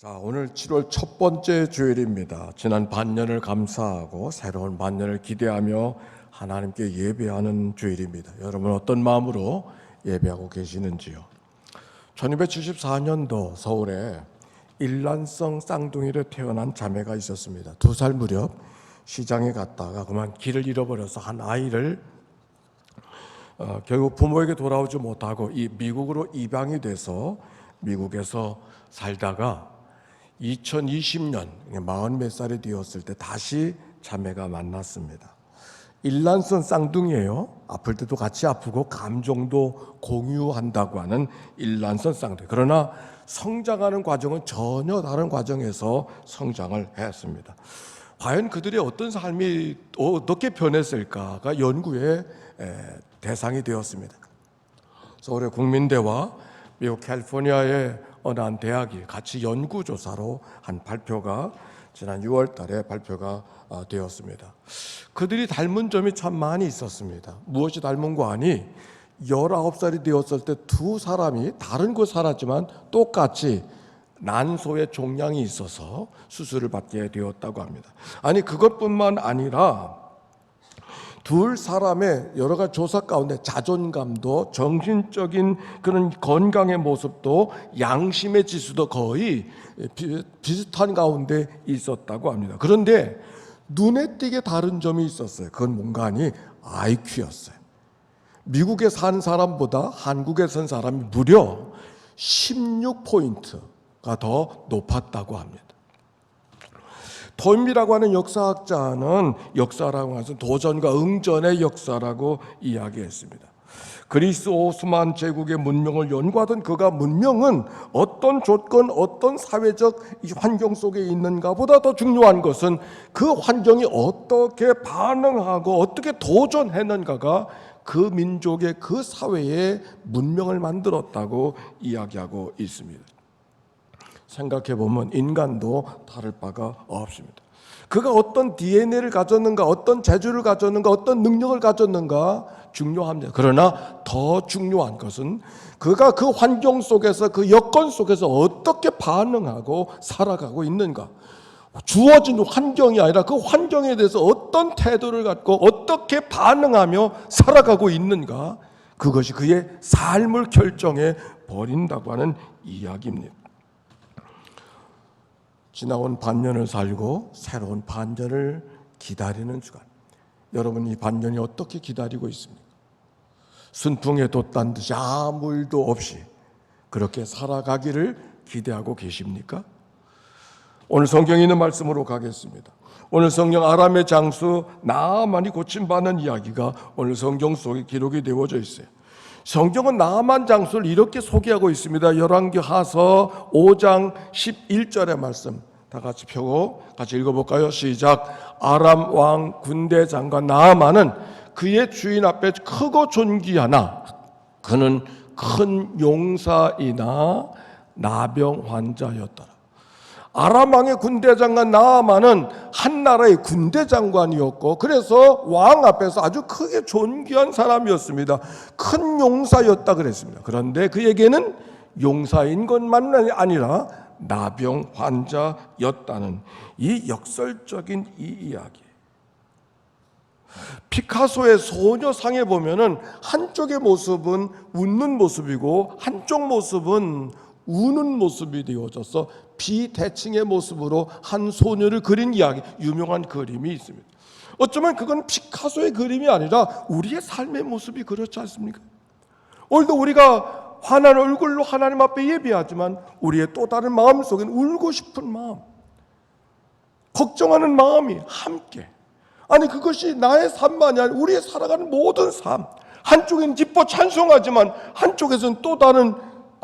자, 오늘 7월 첫 번째 주일입니다. 지난 반년을 감사하고 새로운 반년을 기대하며 하나님께 예배하는 주일입니다. 여러분 어떤 마음으로 예배하고 계시는지요? 1274년도 서울에 일란성 쌍둥이로 태어난 자매가 있었습니다. 2살 무렵 시장에 갔다가 그만 길을 잃어버려서 한 아이를 결국 부모에게 돌아오지 못하고 미국으로 입양이 돼서 미국에서 살다가 2020년 40몇 살이 되었을 때 다시 자매가 만났습니다. 일란성 쌍둥이에요. 아플 때도 같이 아프고 감정도 공유한다고 하는 일란성 쌍둥이. 그러나 성장하는 과정은 전혀 다른 과정에서 성장을 했습니다. 과연 그들의 어떤 삶이 어떻게 변했을까가 연구의 대상이 되었습니다. 서울의 국민대와 미국 캘리포니아의 어느 한 대학이 같이 연구조사로 한 발표가 지난 6월 달에 발표가 되었습니다. 그들이 닮은 점이 참 많이 있었습니다. 무엇이 닮은 거 아니? 19살이 되었을 때 두 사람이 다른 곳 살았지만 똑같이 난소에 종양이 있어서 수술을 받게 되었다고 합니다. 아니 그것뿐만 아니라 둘 사람의 여러 가지 조사 가운데 자존감도 정신적인 그런 건강의 모습도 양심의 지수도 거의 비슷한 가운데 있었다고 합니다. 그런데 눈에 띄게 다른 점이 있었어요. 그건 뭔가 하니 IQ였어요. 미국에 산 사람보다 한국에 산 사람이 무려 16포인트가 더 높았다고 합니다. 톰이라고 하는 역사학자는 역사라고 해서 도전과 응전의 역사라고 이야기했습니다. 그리스 오스만 제국의 문명을 연구하던 그가 문명은 어떤 조건, 어떤 사회적 환경 속에 있는가보다 더 중요한 것은 그 환경이 어떻게 반응하고 어떻게 도전했는가가 그 민족의 그 사회의 문명을 만들었다고 이야기하고 있습니다. 생각해보면 인간도 다를 바가 없습니다. 그가 어떤 DNA를 가졌는가, 어떤 재주를 가졌는가, 어떤 능력을 가졌는가 중요합니다. 그러나 더 중요한 것은 그가 그 환경 속에서, 그 여건 속에서 어떻게 반응하고 살아가고 있는가. 주어진 환경이 아니라 그 환경에 대해서 어떤 태도를 갖고 어떻게 반응하며 살아가고 있는가. 그것이 그의 삶을 결정해 버린다고 하는 이야기입니다. 지나온 반년을 살고 새로운 반년을 기다리는 주간. 여러분 이 반년이 어떻게 기다리고 있습니까? 순풍에 돛단 듯이 아무 일도 없이 그렇게 살아가기를 기대하고 계십니까? 오늘 성경에 있는 말씀으로 가겠습니다. 오늘 성경 아람의 장수 나아만이 고침받는 이야기가 오늘 성경 속에 기록이 되어져 있어요. 성경은 나아만 장수를 이렇게 소개하고 있습니다. 열왕기하서 5장 11절의 말씀 다 같이 펴고 같이 읽어볼까요? 시작. 아람 왕 군대 장관 나아만은 그의 주인 앞에 크고 존귀하나 그는 큰 용사이나 나병 환자였더라. 아람 왕의 군대 장관 나아만은 한 나라의 군대 장관이었고 그래서 왕 앞에서 아주 크게 존귀한 사람이었습니다. 큰 용사였다 그랬습니다. 그런데 그에게는 용사인 것만 아니라 나병 환자였다는 이 역설적인 이 이야기. 피카소의 소녀상에 보면은 한쪽의 모습은 웃는 모습이고 한쪽 모습은 우는 모습이 되어져서 비대칭의 모습으로 한 소녀를 그린 이야기, 유명한 그림이 있습니다. 어쩌면 그건 피카소의 그림이 아니라 우리의 삶의 모습이 그렇지 않습니까? 오늘도 우리가 환한 얼굴로 하나님 앞에 예배하지만 우리의 또 다른 마음 속엔 울고 싶은 마음, 걱정하는 마음이 함께. 아니 그것이 나의 삶만이 아니라 우리의 살아가는 모든 삶. 한쪽에는 기뻐 찬송하지만 한쪽에서는 또 다른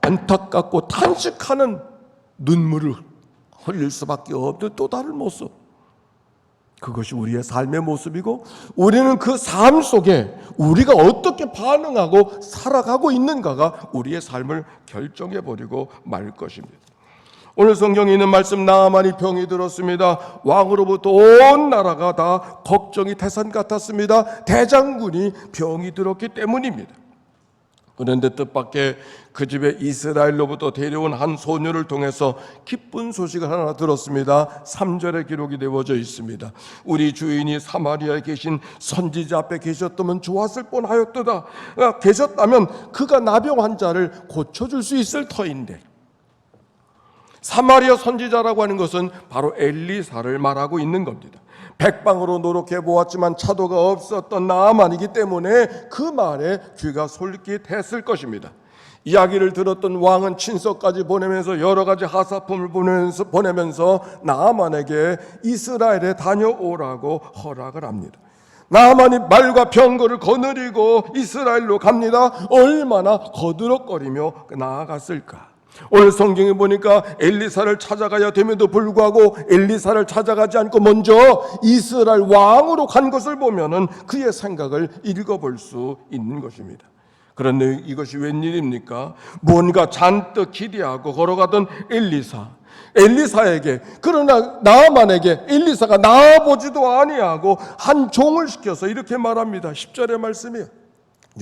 안타깝고 탄식하는 눈물을 흘릴 수밖에 없는 또 다른 모습. 그것이 우리의 삶의 모습이고 우리는 그 삶 속에 우리가 어떻게 반응하고 살아가고 있는가가 우리의 삶을 결정해버리고 말 것입니다. 오늘 성경에 있는 말씀 나아만이 병이 들었습니다. 왕으로부터 온 나라가 다 걱정이 태산 같았습니다. 대장군이 병이 들었기 때문입니다. 그런데 뜻밖의 그 집에 이스라엘로부터 데려온 한 소녀를 통해서 기쁜 소식을 하나 들었습니다. 3절에 기록이 되어져 있습니다. 우리 주인이 사마리아에 계신 선지자 앞에 계셨다면 좋았을 뻔하였도다. 계셨다면 그가 나병 환자를 고쳐줄 수 있을 터인데. 사마리아 선지자라고 하는 것은 바로 엘리사를 말하고 있는 겁니다. 백방으로 노력해 보았지만 차도가 없었던 나아만이기 때문에 그 말에 귀가 솔깃했을 것입니다. 이야기를 들었던 왕은 친서까지 보내면서 여러 가지 하사품을 보내면서 나아만에게 이스라엘에 다녀오라고 허락을 합니다. 나아만이 말과 병거를 거느리고 이스라엘로 갑니다. 얼마나 거드럭거리며 나아갔을까. 오늘 성경에 보니까 엘리사를 찾아가야 됨에도 불구하고 엘리사를 찾아가지 않고 먼저 이스라엘 왕으로 간 것을 보면은 그의 생각을 읽어볼 수 있는 것입니다. 그런데 이것이 웬일입니까? 뭔가 잔뜩 기대하고 걸어가던 엘리사에게, 그러나 나아만에게 엘리사가 나아보지도 아니하고 한 종을 시켜서 이렇게 말합니다. 10절의 말씀이에요.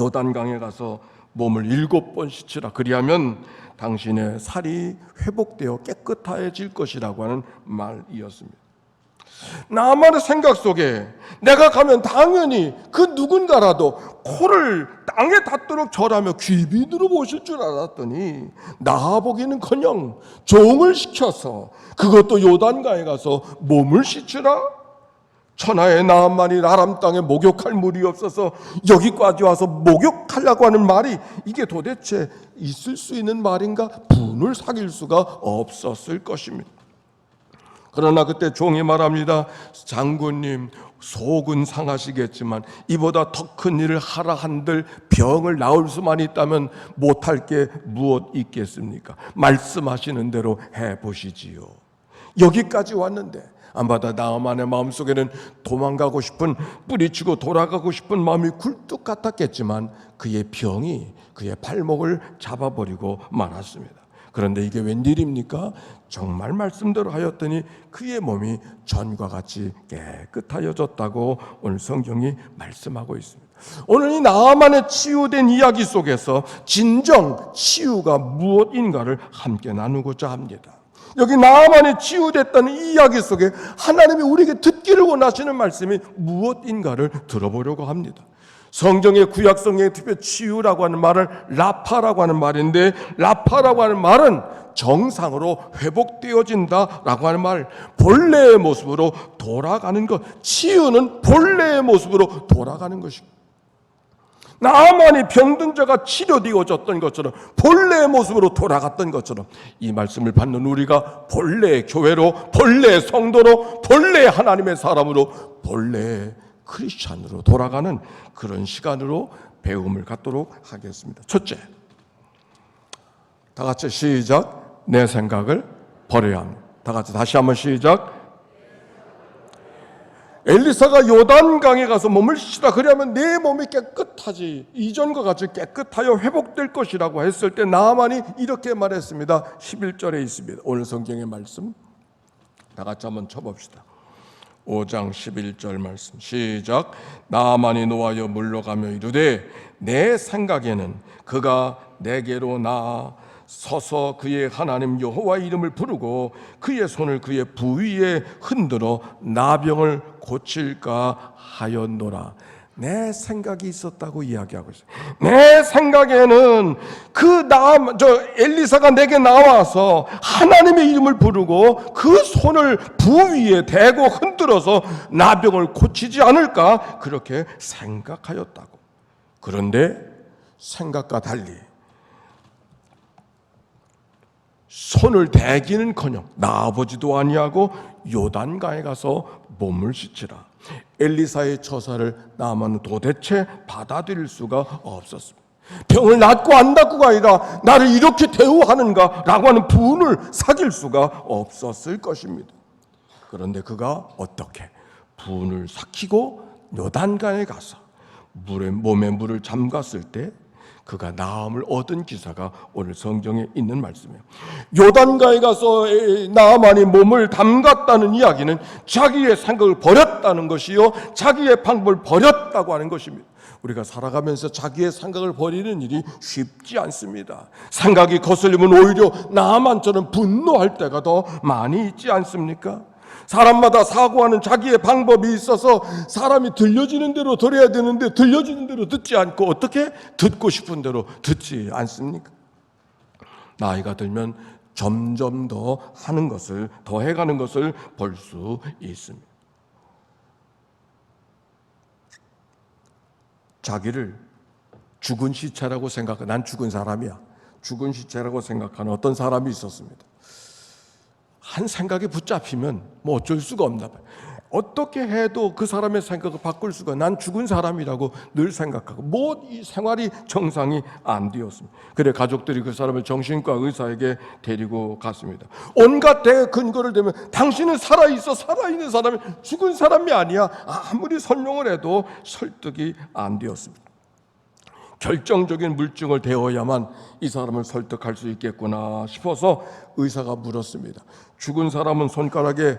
요단강에 가서 몸을 7번 씻으라. 그리하면 당신의 살이 회복되어 깨끗해질 것이라고 하는 말이었습니다. 나만의 생각 속에 내가 가면 당연히 그 누군가라도 코를 땅에 닿도록 절하며 귀빈으로 모실 줄 알았더니 나아보기는커녕 종을 시켜서 그것도 요단강에 가서 몸을 씻으라. 천하의 나아만이 아람 땅에 목욕할 물이 없어서 여기까지 와서 목욕하려고 하는 말이 이게 도대체 있을 수 있는 말인가? 분을 사귈 수가 없었을 것입니다. 그러나 그때 종이 말합니다. 장군님, 속은 상하시겠지만 이보다 더 큰 일을 하라 한들 병을 나을 수만 있다면 못할 게 무엇 있겠습니까? 말씀하시는 대로 해보시지요. 여기까지 왔는데 아마도 나아만의 마음속에는 도망가고 싶은, 뿌리치고 돌아가고 싶은 마음이 굴뚝 같았겠지만 그의 병이 그의 발목을 잡아버리고 말았습니다. 그런데 이게 웬일입니까? 정말 말씀대로 하였더니 그의 몸이 전과 같이 깨끗하여졌다고 오늘 성경이 말씀하고 있습니다. 오늘 이 나아만의 치유된 이야기 속에서 진정 치유가 무엇인가를 함께 나누고자 합니다. 여기 나아만이 치유됐다는 이 이야기 속에 하나님이 우리에게 듣기를 원하시는 말씀이 무엇인가를 들어보려고 합니다. 성경의 구약성경의 특별 치유라고 하는 말을 라파라고 하는 말인데, 라파라고 하는 말은 정상으로 회복되어진다라고 하는 말, 본래의 모습으로 돌아가는 것. 치유는 본래의 모습으로 돌아가는 것입니다. 나아만이 병든 자가 치료되어졌던 것처럼, 본래의 모습으로 돌아갔던 것처럼, 이 말씀을 받는 우리가 본래의 교회로, 본래의 성도로, 본래의 하나님의 사람으로, 본래의 크리스찬으로 돌아가는 그런 시간으로 배움을 갖도록 하겠습니다. 첫째, 다 같이 시작. 내 생각을 버려야 합니다. 다 같이 다시 한번 시작. 엘리사가 요단강에 가서 몸을 씻으라. 그러면 내 몸이 깨끗하지, 이전과 같이 깨끗하여 회복될 것이라고 했을 때 나아만이 이렇게 말했습니다. 11절에 있습니다. 오늘 성경의 말씀 다 같이 한번 쳐봅시다. 5장 11절 말씀 시작. 나아만이 노하여 물러가며 이르되 내 생각에는 그가 내게로 나아 서서 그의 하나님 여호와 이름을 부르고 그의 손을 그의 부위에 흔들어 나병을 고칠까 하였노라. 내 생각이 있었다고 이야기하고 있어요. 내 생각에는 엘리사가 내게 나와서 하나님의 이름을 부르고 그 손을 부위에 대고 흔들어서 나병을 고치지 않을까 그렇게 생각하였다고. 그런데 생각과 달리 손을 대기는커녕 나아보지도 아니하고 요단강에 가서 몸을 씻으라. 엘리사의 처사를 나아만은 도대체 받아들일 수가 없었습니다. 병을 낫고 안 낫고가 아니라 나를 이렇게 대우하는가 라고 하는 분을 사귈 수가 없었을 것입니다. 그런데 그가 어떻게 분을 삭히고 요단강에 가서 몸에 물을 잠갔을 때 그가 나음을 얻은 기사가 오늘 성경에 있는 말씀이에요. 요단강에 가서 나아만이 몸을 담갔다는 이야기는 자기의 생각을 버렸다는 것이요, 자기의 방법을 버렸다고 하는 것입니다. 우리가 살아가면서 자기의 생각을 버리는 일이 쉽지 않습니다. 생각이 거슬리면 오히려 나만처럼 분노할 때가 더 많이 있지 않습니까? 사람마다 사고하는 자기의 방법이 있어서 사람이 들려지는 대로 들어야 되는데 들려지는 대로 듣지 않고 어떻게 듣고 싶은 대로 듣지 않습니까? 나이가 들면 점점 더 하는 것을, 더 해가는 것을 볼 수 있습니다. 자기를 죽은 시체라고 생각하는, 난 죽은 사람이야, 죽은 시체라고 생각하는 어떤 사람이 있었습니다. 한 생각에 붙잡히면 뭐 어쩔 수가 없나 봐요. 어떻게 해도 그 사람의 생각을 바꿀 수가, 난 죽은 사람이라고 늘 생각하고 뭐 이 생활이 정상이 안 되었습니다. 그래 가족들이 그 사람을 정신과 의사에게 데리고 갔습니다. 온갖 근거를 대면 당신은 살아있어, 살아있는 사람이 죽은 사람이 아니야. 아무리 설명을 해도 설득이 안 되었습니다. 결정적인 물증을 대어야만 이 사람을 설득할 수 있겠구나 싶어서 의사가 물었습니다. 죽은 사람은 손가락에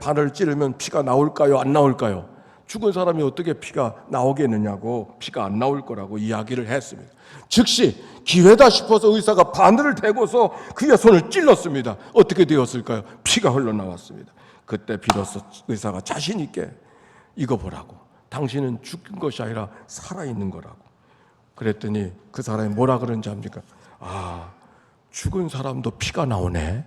바늘 찌르면 피가 나올까요? 안 나올까요? 죽은 사람이 어떻게 피가 나오겠느냐고, 피가 안 나올 거라고 이야기를 했습니다. 즉시 기회다 싶어서 의사가 바늘을 대고서 그의 손을 찔렀습니다. 어떻게 되었을까요? 피가 흘러나왔습니다. 그때 비로소 의사가 자신 있게 이거 보라고, 당신은 죽은 것이 아니라 살아있는 거라고. 그랬더니 그 사람이 뭐라 그런지 압니까? 아, 죽은 사람도 피가 나오네.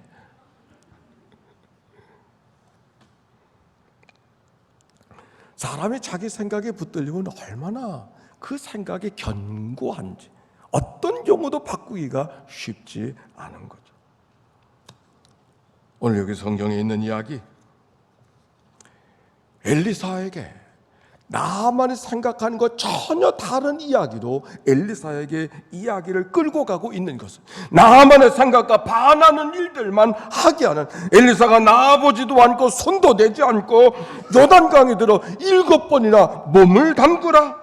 사람이 자기 생각에 붙들리면 얼마나 그 생각이 견고한지, 어떤 경우도 바꾸기가 쉽지 않은 거죠. 오늘 여기 성경에 있는 이야기, 엘리사에게 나만이 생각하는 것 전혀 다른 이야기로 엘리사에게 이야기를 끌고 가고 있는 것은, 나만의 생각과 반하는 일들만 하게 하는, 엘리사가 나아보지도 않고 손도 대지 않고 요단강에 들어 7번이나 몸을 담그라,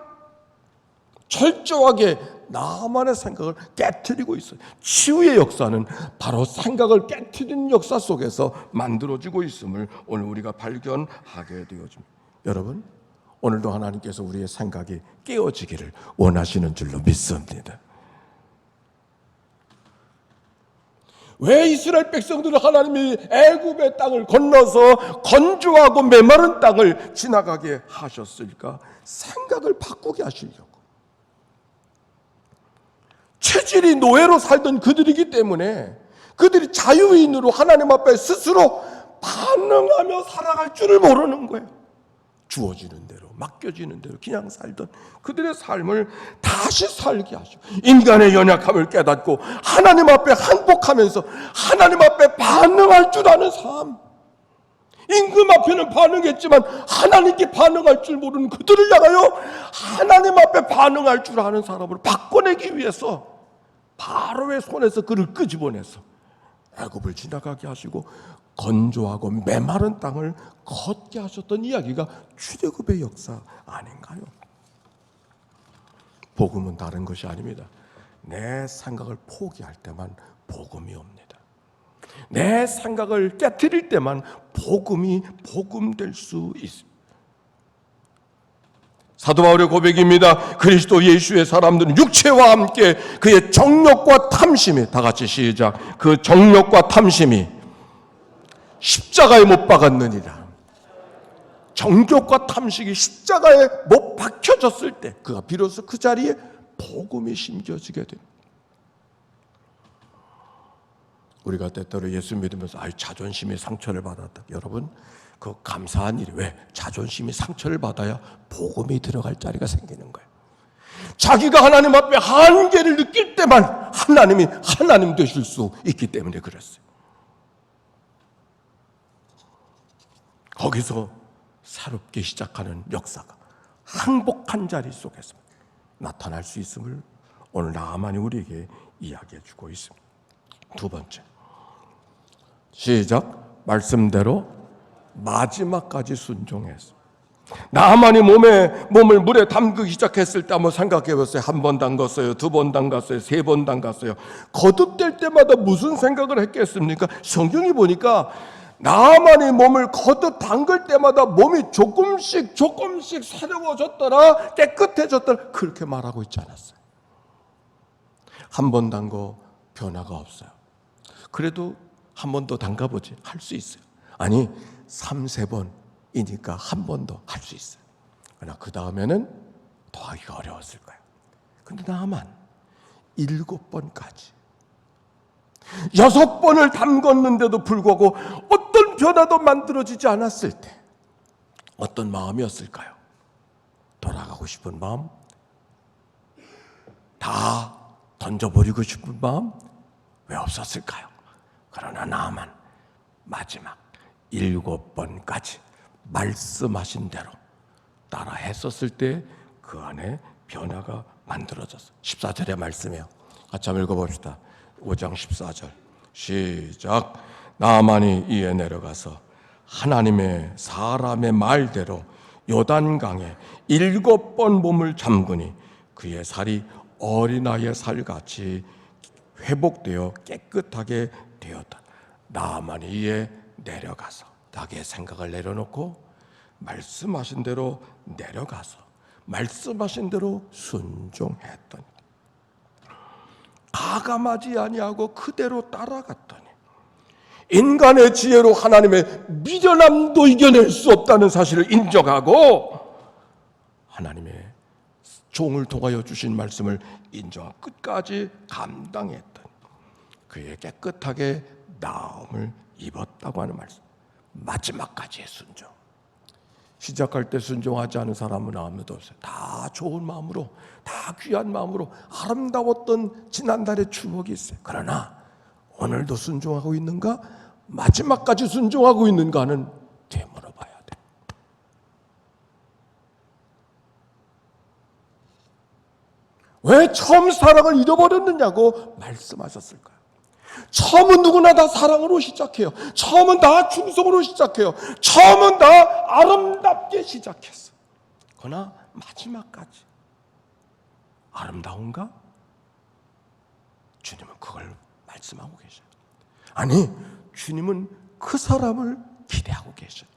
철저하게 나만의 생각을 깨트리고 있어요. 치유의 역사는 바로 생각을 깨트리는 역사 속에서 만들어지고 있음을 오늘 우리가 발견하게 되어집니다. 여러분, 오늘도 하나님께서 우리의 생각이 깨어지기를 원하시는 줄로 믿습니다. 왜 이스라엘 백성들은 하나님이 애굽의 땅을 건너서 건조하고 메마른 땅을 지나가게 하셨을까? 생각을 바꾸게 하시려고. 체질이 노예로 살던 그들이기 때문에 그들이 자유인으로 하나님 앞에 스스로 반응하며 살아갈 줄을 모르는 거예요. 주어지는 대로, 맡겨지는 대로 그냥 살던 그들의 삶을 다시 살게 하시고, 인간의 연약함을 깨닫고 하나님 앞에 항복하면서 하나님 앞에 반응할 줄 아는 삶, 임금 앞에는 반응했지만 하나님께 반응할 줄 모르는 그들을 향하여 하나님 앞에 반응할 줄 아는 사람으로 바꿔내기 위해서 바로의 손에서 그를 끄집어내서 애굽을 지나가게 하시고 건조하고 메마른 땅을 걷게 하셨던 이야기가 출애굽의 역사 아닌가요? 복음은 다른 것이 아닙니다. 내 생각을 포기할 때만 복음이 옵니다. 내 생각을 깨트릴 때만 복음이 복음될 수 있습니다. 사도 바울의 고백입니다. 그리스도 예수의 사람들은 육체와 함께 그의 정욕과 탐심이, 다 같이 시작, 그 정욕과 탐심이 십자가에 못 박았느니라. 정욕과 탐식이 십자가에 못 박혀졌을 때 그가 비로소 그 자리에 복음이 심겨지게 됩니다. 우리가 때때로 예수 믿으면서 자존심이 상처를 받았다. 여러분, 그 감사한 일이, 왜? 자존심이 상처를 받아야 복음이 들어갈 자리가 생기는 거예요. 자기가 하나님 앞에 한계를 느낄 때만 하나님이 하나님 되실 수 있기 때문에 그랬어요. 거기서 새롭게 시작하는 역사가 항복한 자리 속에서 나타날 수 있음을 오늘 나만이 우리에게 이야기해 주고 있습니다. 두 번째, 시작, 말씀대로 마지막까지 순종했습니다. 나만이 몸을 물에 담그기 시작했을 때 한번 생각해 보세요. 한 번 담갔어요, 두 번 담갔어요, 세 번 담갔어요. 거듭될 때마다 무슨 생각을 했겠습니까? 성경이 보니까 나만의 몸을 거듭 담글 때마다 몸이 조금씩 새로워졌더라, 깨끗해졌더라, 그렇게 말하고 있지 않았어요. 한 번 담궈 변화가 없어요. 그래도 한 번 더 담가보지, 할 수 있어요. 아니 3-4번이니까 한 번 더 할 수 있어요. 그러나 그 다음에는 더 하기가 어려웠을 거예요. 근데 나만 7번까지 6번을 담궜는데도 불구하고 어떤 변화도 만들어지지 않았을 때 어떤 마음이었을까요? 돌아가고 싶은 마음? 다 던져버리고 싶은 마음? 왜 없었을까요? 그러나 나만 마지막 7번까지 말씀하신 대로 따라 했었을 때 그 안에 변화가 만들어졌어요. 14절의 말씀이에요. 같이 한번 읽어봅시다. 5장 14절 시작. 나만이 이에 내려가서 하나님의 사람의 말대로 요단강에 7번 몸을 잠그니 그의 살이 어린아이의 살같이 회복되어 깨끗하게 되었다. 나만이 이에 내려가서 자기의 생각을 내려놓고 말씀하신 대로 내려가서 말씀하신 대로 순종했더니 가감하지 아니하고 그대로 따라갔더니 인간의 지혜로 하나님의 미련함도 이겨낼 수 없다는 사실을 인정하고 하나님의 종을 통하여 주신 말씀을 인정하고 끝까지 감당했더니 그의 깨끗하게 나음을 입었다고 하는 말씀. 마지막까지의 순종. 시작할 때 순종하지 않은 사람은 아무도 없어요. 다 좋은 마음으로, 다 귀한 마음으로 아름다웠던 지난달의 추억이 있어요. 그러나 오늘도 순종하고 있는가? 마지막까지 순종하고 있는가는 되물어봐야 돼. 왜 처음 사랑을 잃어버렸느냐고 말씀하셨을까요? 처음은 누구나 다 사랑으로 시작해요. 처음은 다 충성으로 시작해요. 처음은 다 아름답게 시작했어. 그러나 마지막까지 아름다운가? 주님은 그걸 말씀하고 계셔요. 아니, 주님은 그 사람을 기대하고 계셔요.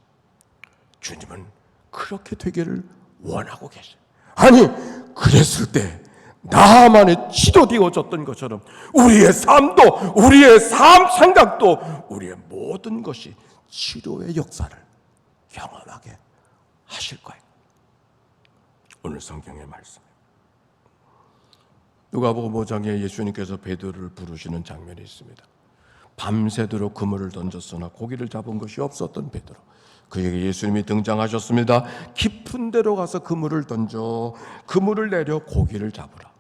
주님은 그렇게 되기를 원하고 계셔요. 아니, 그랬을 때 나만의 치료되어졌던 것처럼 우리의 삶도, 우리의 삶 생각도, 우리의 모든 것이 치료의 역사를 경험하게 하실 거예요. 오늘 성경의 말씀. 누가복음 5장에 예수님께서 베드로를 부르시는 장면이 있습니다. 밤새도록 그물을 던졌으나 고기를 잡은 것이 없었던 베드로. 그에게 예수님이 등장하셨습니다. 깊은 데로 가서 그물을 던져 그물을 내려 고기를 잡으라.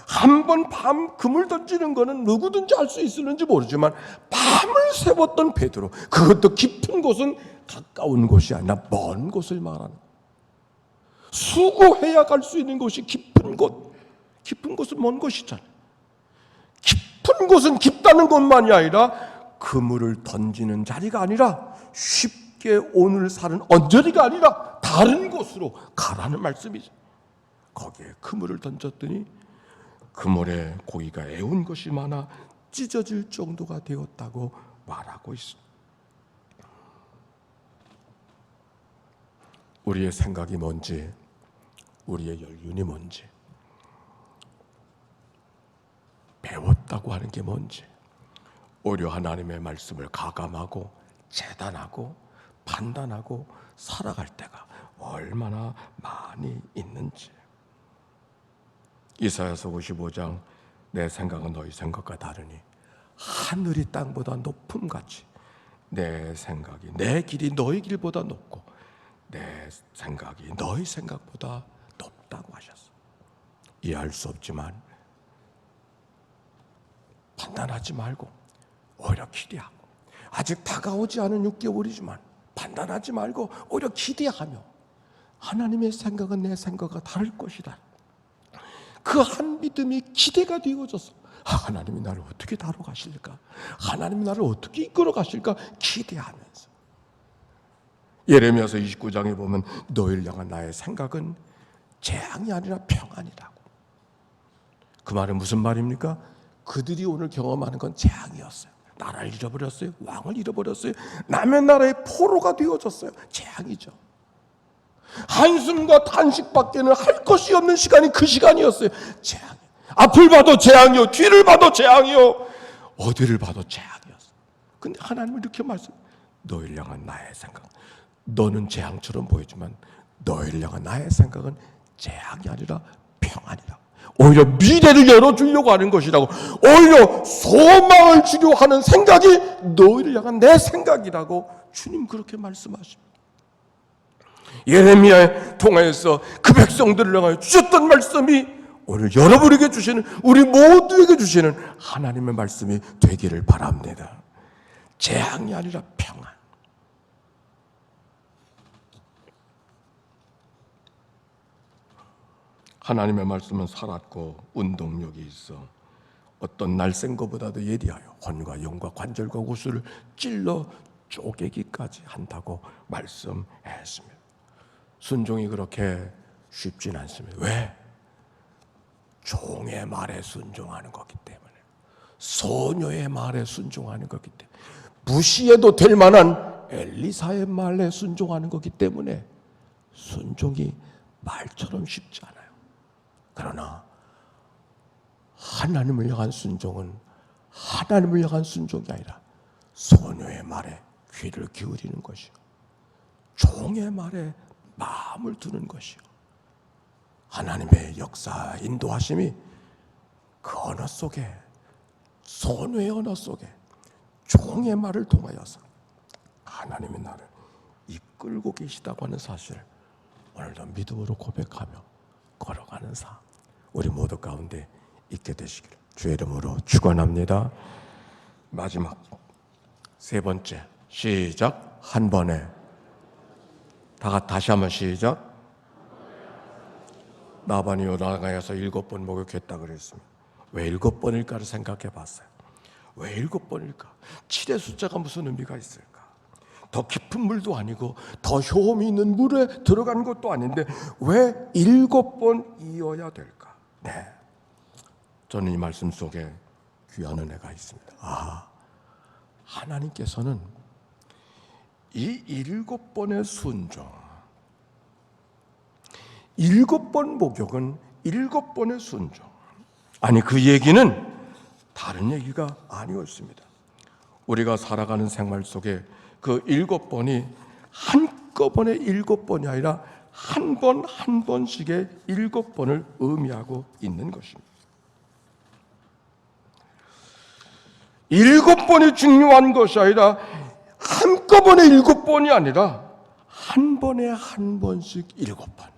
한 번 밤 그물 던지는 거는 누구든지 할 수 있을는지 모르지만 밤을 새웠던 베드로, 그것도 깊은 곳은 가까운 곳이 아니라 먼 곳을 말하는, 수고해야 갈 수 있는 곳이 깊은 곳, 깊은 곳은 먼 곳이잖아요. 깊은 곳은 깊다는 것만이 아니라 그물을 던지는 자리가 아니라 쉽게 오늘 사는 언저리가 아니라 다른 곳으로 가라는 말씀이죠. 거기에 그물을 던졌더니 그물에 고기가 애운 것이 많아 찢어질 정도가 되었다고 말하고 있습니다. 우리의 생각이 뭔지, 우리의 연륜이 뭔지, 배웠다고 하는 게 뭔지, 오히려 하나님의 말씀을 가감하고 재단하고 판단하고 살아갈 때가 얼마나 많이 있는지. 이사야서 55장 내 생각은 너희 생각과 다르니 하늘이 땅보다 높음같이 내 생각이, 내 길이 너희 길보다 높고 내 생각이 너희 생각보다 높다고 하셨어. 이해할 수 없지만 판단하지 말고 오히려 기대하고, 아직 다가오지 않은 6개월이지만 판단하지 말고 오히려 기대하며 하나님의 생각은 내 생각과 다를 것이다. 그 한 믿음이 기대가 되어져서 하나님이 나를 어떻게 다뤄가실까, 하나님이 나를 어떻게 이끌어 가실까 기대하면서. 예레미야서 29장에 보면 너희를 향한 나의 생각은 재앙이 아니라 평안이라고. 그 말은 무슨 말입니까? 그들이 오늘 경험하는 건 재앙이었어요. 나라를 잃어버렸어요. 왕을 잃어버렸어요. 남의 나라의 포로가 되어졌어요. 재앙이죠. 한숨과 탄식밖에는 할 것이 없는 시간이 그 시간이었어요. 재앙. 앞을 봐도 재앙이요, 뒤를 봐도 재앙이요, 어디를 봐도 재앙이었어요. 근데 하나님은 이렇게 말씀, 너희를 향한 나의 생각, 너는 재앙처럼 보이지만 너희를 향한 나의 생각은 재앙이 아니라 평안이라. 오히려 미래를 열어주려고 하는 것이라고, 오히려 소망을 주려 하는 생각이 너희를 향한 내 생각이라고 주님 그렇게 말씀하십니다. 예레미야의 통하여서 그 백성들을 향하여 주셨던 말씀이 오늘 여러분에게 주시는, 우리 모두에게 주시는 하나님의 말씀이 되기를 바랍니다. 재앙이 아니라 평안. 하나님의 말씀은 살았고 운동력이 있어 어떤 날쌘 것보다도 예리하여 혼과 영과 관절과 구슬을 찔러 쪼개기까지 한다고 말씀했습니다. 순종이 그렇게 쉽진 않습니다. 왜? 종의 말에 순종하는 거기 때문에, 소녀의 말에 순종하는 거기 때문에, 무시해도 될 만한 엘리사의 말에 순종하는 거기 때문에 순종이 말처럼 쉽지 않아요. 그러나 하나님을 향한 순종은 하나님을 향한 순종이 아니라 소녀의 말에 귀를 기울이는 것이요, 종의 말에 마음을 두는 것이요, 하나님의 역사 인도하심이 그 언어 속에, 소녀의 언어 속에 종의 말을 통하여서 하나님의 나를 이끌고 계시다고 하는 사실을 오늘도 믿음으로 고백하며 걸어가는 삶, 우리 모두 가운데 있게 되시기를 주의 이름으로 축원합니다. 마지막 세 번째, 시작. 한 번에, 다시 한번 시작. 나반이요 나가야서 7번 목욕했다 그랬습니다. 왜 7번일까를 생각해 봤어요. 왜 7번일까? 7의 숫자가 무슨 의미가 있을까? 더 깊은 물도 아니고 더 효험이 있는 물에 들어간 것도 아닌데 왜 7번이어야 될까? 네, 저는 이 말씀 속에 귀한 은혜가 있습니다. 하나님께서는 이 7번의 순종, 7번 목욕은 7번의 순종, 아니 그 얘기는 다른 얘기가 아니었습니다. 우리가 살아가는 생활 속에 그 7번이 한꺼번에 7번이 아니라 한 번 한 번씩의 7번을 의미하고 있는 것입니다. 7번이 중요한 것이 아니라 한꺼번에 7번이 아니라 한 번에 한 번씩 7번.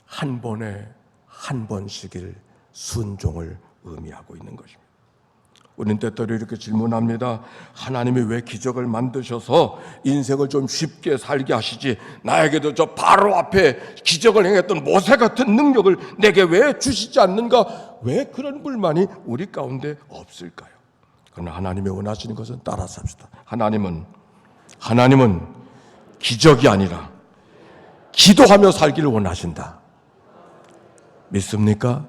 한 번에 한 번씩의 순종을 의미하고 있는 것입니다. 우리는 때때로 이렇게 질문합니다. 하나님이 왜 기적을 만드셔서 인생을 좀 쉽게 살게 하시지, 나에게도 저 바로 앞에 기적을 행했던 모세 같은 능력을 내게 왜 주시지 않는가? 왜 그런 불만이 우리 가운데 없을까요? 그러나 하나님이 원하시는 것은 따라서 합시다. 하나님은 기적이 아니라 기도하며 살기를 원하신다. 믿습니까?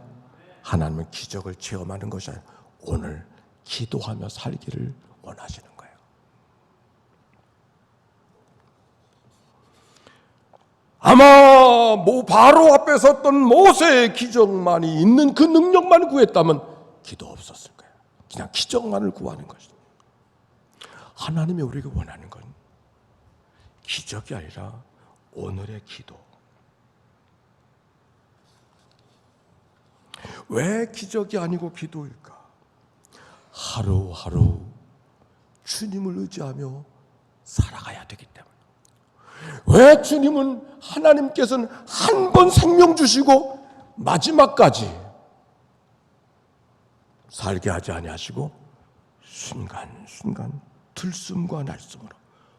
하나님은 기적을 체험하는 것이 아니라 오늘 기도하며 살기를 원하시는 거예요. 아마 바로 앞에 섰던 모세의 기적만이 있는 그 능력만 구했다면 기도 없었을 거예요. 그냥 기적만을 구하는 것입니다. 하나님이 우리가 원하는 건 기적이 아니라 오늘의 기도. 왜 기적이 아니고 기도일까? 하루하루 주님을 의지하며 살아가야 되기 때문에. 왜 주님은, 하나님께서는 한 번 생명 주시고 마지막까지 살게 하지 아니하시고 순간순간 들숨과 날숨으로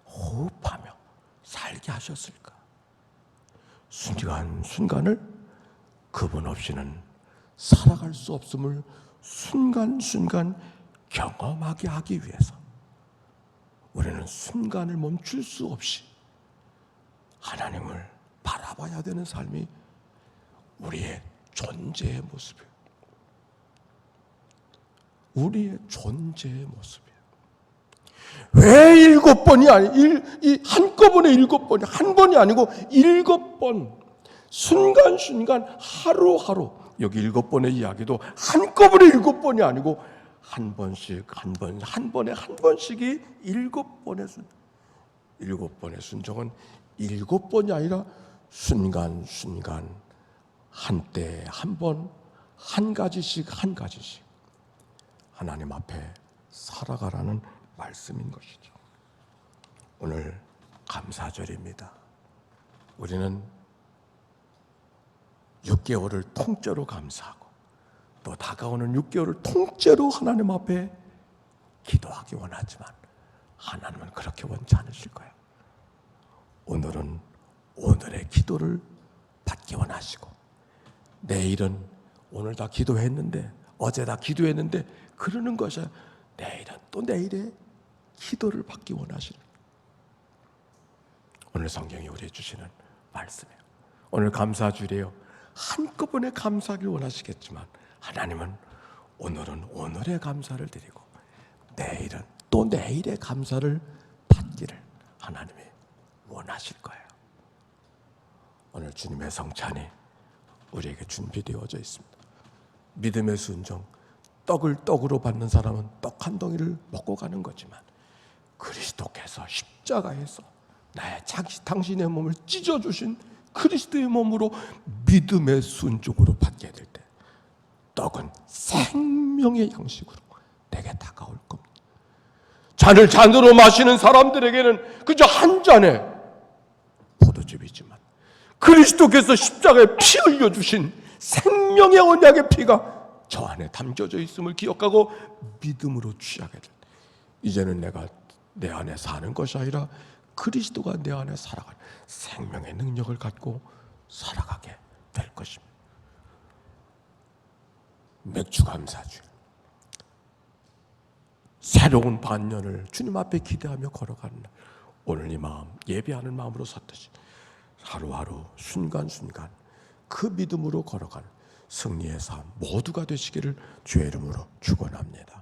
호흡하며 살게 하셨을까? 순간순간을 그분 없이는 살아갈 수 없음을 순간순간 경험하게 하기 위해서 우리는 순간을 멈출 수 없이 하나님을 바라봐야 되는 삶이 우리의 존재의 모습이에요. 우리의 존재의 모습이에요. 왜 7번이 아니, 한꺼번에 7번이, 한 번이 아니고 7번, 순간순간, 하루하루, 여기 7번의 이야기도 한꺼번에 7번이 아니고 한 번씩, 한 번에 한 번씩이 7번의 순종. 7번의 순종은 7번이 아니라 순간순간, 한때 한 번, 한 가지씩 하나님 앞에 살아가라는 말씀인 것이죠. 오늘 감사절입니다. 우리는 6개월을 통째로 감사하고 또 다가오는 6개월을 통째로 하나님 앞에 기도하기 원하지만 하나님은 그렇게 원치 않으실 거예요. 오늘은 오늘의 기도를 받기 원하시고, 내일은 오늘 다 기도했는데, 어제 다 기도했는데 그러는 것이 내일은 또 내일의 기도를 받기 원하시는, 오늘 성경이 우리에게 주시는 말씀이에요. 오늘 감사주일이에요. 한꺼번에 감사하길 원하시겠지만 하나님은 오늘은 오늘의 감사를 드리고 내일은 또 내일의 감사를 받기를 하나님이 원하실 거예요. 오늘 주님의 성찬이 우리에게 준비되어져 있습니다. 믿음의 순종, 떡을 떡으로 받는 사람은 떡 한 덩이를 먹고 가는 거지만 그리스도께서 십자가에서 당신의 몸을 찢어주신 그리스도의 몸으로 믿음의 순종으로 받게 될 때 떡은 생명의 양식으로 내게 다가올 겁니다. 잔을 잔으로 마시는 사람들에게는 그저 한 잔의 포도즙이지만 그리스도께서 십자가에 피 흘려주신 생명의 언약의 피가 저 안에 담겨져 있음을 기억하고 믿음으로 취하게 될 때 이제는 내가 내 안에 사는 것이 아니라 그리스도가 내 안에 살아가는 생명의 능력을 갖고 살아가게 될 것입니다. 맥주 감사주일, 새로운 반년을 주님 앞에 기대하며 걸어가는 날, 오늘 이 마음, 예배하는 마음으로 섰듯이 하루하루 순간순간 그 믿음으로 걸어가는 승리의 삶 모두가 되시기를 주의 이름으로 축원합니다.